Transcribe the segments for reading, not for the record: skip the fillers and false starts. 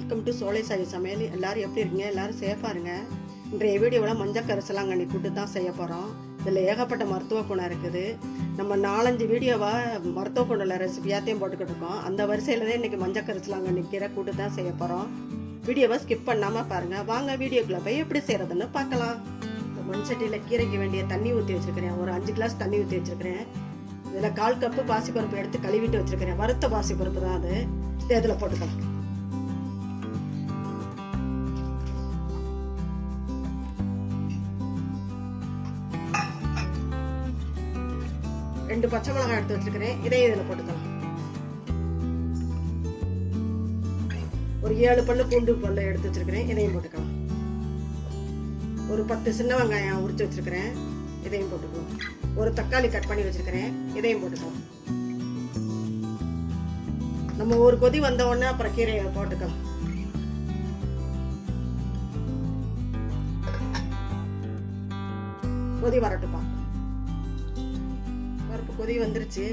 Welcome to சோலை சாய் சமையல். எல்லோரும் எப்படி இருக்கீங்க? எல்லோரும் சேஃபாக இருங்க. இன்றைய வீடியோவில் மஞ்சள் கரிசலாங்கண்ணி கூட்டு தான் செய்ய போகிறோம். இதில் ஏகப்பட்ட மருத்துவ குணம் இருக்குது. நம்ம 4-5 வீடியோவாக மருத்துவ குணம் ரெசிபியாத்தையும் போட்டுக்கிட்டு இருக்கோம். அந்த வரிசையில் தான் இன்றைக்கி மஞ்சள் கரிசலாங்கண்ணி கீரை கூட்டு தான் செய்ய போகிறோம். வீடியோவை ஸ்கிப் பண்ணாமல் பாருங்கள். வாங்க வீடியோக்குள்ளே போய் எப்படி செய்கிறதுன்னு பார்க்கலாம். மண் சட்டியில் கீரைக்கு வேண்டிய தண்ணி ஊற்றி வச்சுருக்கிறேன். ஒரு 5 கிளாஸ் தண்ணி ஊற்றி வச்சுருக்கிறேன். இதில் 1/4 கப்பு பாசிப்பருப்பு எடுத்து கழுவிட்டு வச்சுருக்கிறேன். வறுத்த பாசிப்பருப்பு தான் அது. இதில் போட்டுக்கலாம். ரெண்டு பச்சை மிளகாய் எடுத்து வச்சிருக்கிறேன். இதையும் இதில் போட்டுக்கலாம். ஒரு 7 பல்லு பூண்டு பல்லு எடுத்து வச்சிருக்கிறேன். இதையும் போட்டுக்கலாம். ஒரு 10 சின்ன வெங்காயம் உரிச்சு வச்சிருக்கிறேன். இதையும் போட்டுக்கலாம். ஒரு தக்காளி கட் பண்ணி வச்சிருக்கிறேன். இதையும் போட்டுக்கலாம். நம்ம ஒரு கொதி வந்த உடனே அப்புறம் கீரையை போட்டுக்கலாம். கொதி வரட்டுப்பா. பருப்பு கொதி வந்துருச்சு.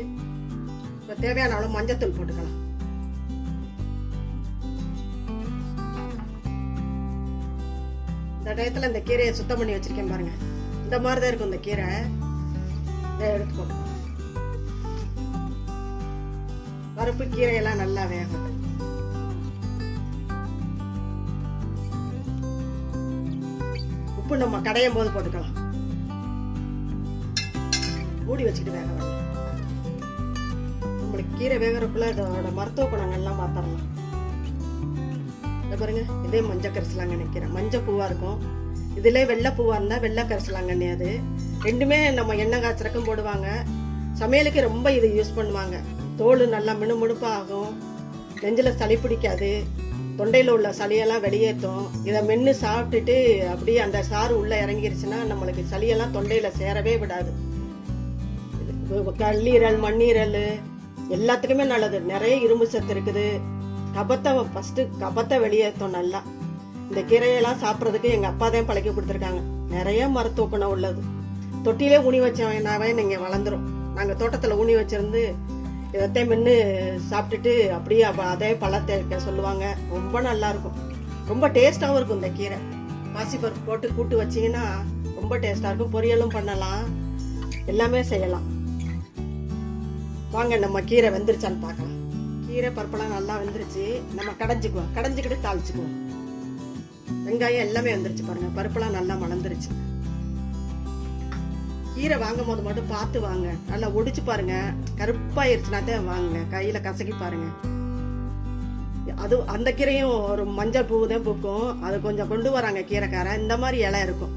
இப்போ தேவையான அளவு மஞ்சத்தூள் போட்டுக்கலாம். இந்த டயத்தில் இந்த கீரையை சுத்தம் பண்ணி வச்சிருக்கேன் பாருங்க. இந்த மாதிரி தான் இருக்கும் இந்த கீரை. இதை எடுத்து போட்டுக்கலாம். பருப்பு கீரையெல்லாம் நல்லா வேகும். உப்பு நம்ம கடையும் போது போட்டுக்கலாம். மூடி வச்சுட்டு வேக வேண்டாம். நம்மளுக்கு கீரை வேகிறதுக்குள்ள இதோட மருத்துவ குணங்கள்லாம் பார்த்துடலாம். இதை பாருங்க, இதே மஞ்சள் கரிசலாங்கண்ணி கீரை. மஞ்சள் பூவா இருக்கும். இதுல வெள்ளை பூவா இருந்தா வெள்ளை கரிசலாங்கண்ணி. அது ரெண்டுமே நம்ம எண்ணெய் காய்ச்சறக்கும் போடுவாங்க. சமையலுக்கு ரொம்ப இது யூஸ் பண்ணுவாங்க. தோல் நல்லா மினுமினுப்பா ஆகும். நெஞ்சில் சளி பிடிக்காது. தொண்டையில் உள்ள சளியெல்லாம் வெளியேற்றும். இதை மென்று சாப்பிட்டுட்டு அப்படியே அந்த சாறு உள்ளே இறங்கிருச்சுன்னா நம்மளுக்கு சளியெல்லாம் தொண்டையில் சேரவே விடாது. கல்லீரல், மண்ணீரல் எல்லாத்துக்குமே நல்லது. நிறைய இரும்பு சத்து இருக்குது. கபத்தை வெளியேற்றும் நல்லா. இந்த கீரையெல்லாம் சாப்பிட்றதுக்கு எங்கள் அப்பா தான் பழக்கி கொடுத்துருக்காங்க. நிறைய மருத்துவ குணம் உள்ளது. தொட்டிலே ஊனி வச்சவனாவே நீங்கள் வளர்ந்துரும். நாங்கள் தோட்டத்தில் ஊனி வச்சிருந்து இதைத்தையும் மென்று சாப்பிட்டுட்டு அப்படியே அதே பழத்தை சொல்லுவாங்க. ரொம்ப நல்லா இருக்கும். ரொம்ப டேஸ்டாகவும் இருக்கும் இந்த கீரை. பாசிப்பருப்பு போட்டு கூட்டு வச்சிங்கன்னா ரொம்ப டேஸ்டாக இருக்கும். பொரியலும் பண்ணலாம், எல்லாமே செய்யலாம். வாங்க நம்ம கீரை வெந்துருச்சான்னு பார்க்கலாம். கீரை பருப்பெல்லாம் நல்லா வெந்துருச்சு. நம்ம கடைஞ்சிக்குவோம். கடைஞ்சிக்கிட்டு தாளிச்சுக்குவோம். வெங்காயம் எல்லாமே வந்துருச்சு பாருங்க. பருப்பெல்லாம் நல்லா மணந்துருச்சு. கீரை வாங்கும் போது மட்டும் பார்த்து வாங்க. நல்லா ஒடிச்சு பாருங்க. கருப்பாயிருச்சுனா தான் வாங்க. கையில கசக்கி பாருங்க. அது அந்த கீரையும் ஒரு மஞ்சள் பூ தான் பூக்கும். அது கொஞ்சம் கொண்டு வராங்க கீரைக்காரன். இந்த மாதிரி இலை இருக்கும்.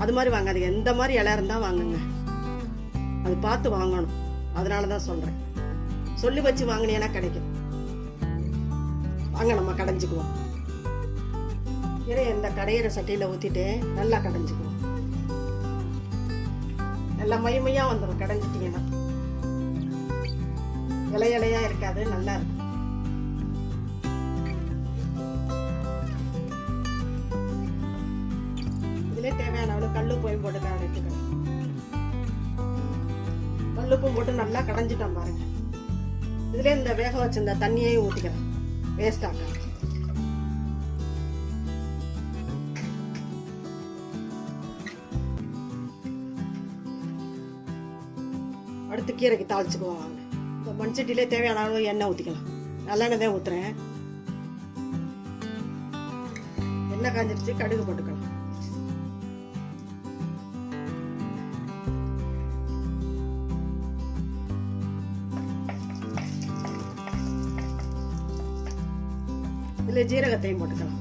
அது மாதிரி வாங்காதீங்க. இந்த மாதிரி இலை இருந்தா வாங்குங்க. அது பார்த்து வாங்கணும். அதனாலதான் சொல்றேன். சொல்லி வச்சு வாங்கினீங்கன்னா கிடைக்கும். வாங்க நம்ம கடைஞ்சிக்குவோம். கீரை இந்த கடையிற சட்டியில ஊத்திட்டு நல்லா கடைஞ்சிக்குவோம். நல்லா மையா வந்துடும். கடைஞ்சிட்டீங்கன்னா இலையா இருக்காது, நல்லா இருக்கும். இதுல தேவையான அளவு கல்லுப்பையும் போட்டு எடுத்துக்கணும். கல்லுப்பும் போட்டு நல்லா கடைஞ்சிட்டோம் பாருங்க. இதுல இந்த வேக வச்சிருந்த தண்ணியையும் ஊத்திக்கலாம். வேஸ்ட் ஆக அடுத்து கீரைக்கு தாளிச்சுக்குவோம். வாங்க. இந்த மண்சட்டிலே தேவையான அளவு எண்ணெய் ஊற்றிக்கலாம். நல்லெண்ணெய் தான் ஊற்றுறேன். எண்ணெய் காஞ்சிருச்சு. கடுகு போட்டுக்கலாம். இதில் ஜீரகத்தையும் போட்டுக்கலாம்.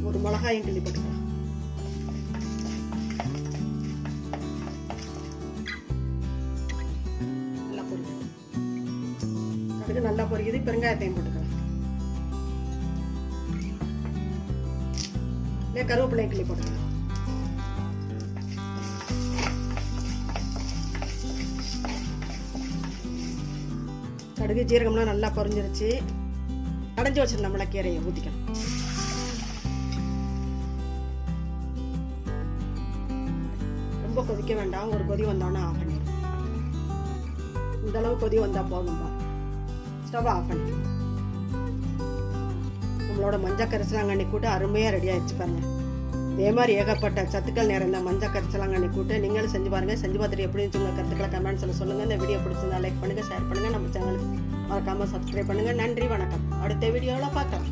ஒரு மிளகாயும் கிள்ளி போட்டுக்கலாம். நல்லா பொரிக்குது. கடுகு நல்லா பொரிக்குது. பெருங்காயத்தையும் போட்டுக்கலாம். இல்லை கருவேப்பிலையும் கிள்ளி போட்டுக்கலாம். கடுகு ஜீரகம்லாம் நல்லா பொரிஞ்சிருச்சு. கடைஞ்சி வச்சிருந்தோம்ல கீரையை ஊற்றிக்கலாம். ரொம்ப கொதிக்க வேண்டாம், ஒரு கொதி வந்தோன்னே ஆஃப் பண்ணிடும். இந்தளவு கொதி வந்தால் போதும்பா, ஸ்டவ் ஆஃப் பண்ணிடும். நம்மளோட மஞ்சள் கரிசலாங்கண்ணி கூட்டு அருமையாக ரெடி ஆகிடுச்சு பாருங்கள். இதே மாதிரி ஏகப்பட்ட சத்துக்கள் நிறைந்த மஞ்சள் கரிசலாங்கண்ணி கூட்டு நீங்களும் செஞ்சு பாருங்கள். செஞ்சு பார்த்துட்டு எப்படி இருந்துச்சு உங்கள் கருத்துக்களை கமெண்ட்ஸில் சொல்லுங்கள். இந்த வீடியோ பிடிச்சிருந்தா லைக் பண்ணுங்கள், ஷேர் பண்ணுங்கள். நம்ம சேனலுக்கு மறக்காமல் சப்ஸ்கிரைப் பண்ணுங்கள். நன்றி, வணக்கம். அடுத்த வீடியோவில் பார்க்கலாம்.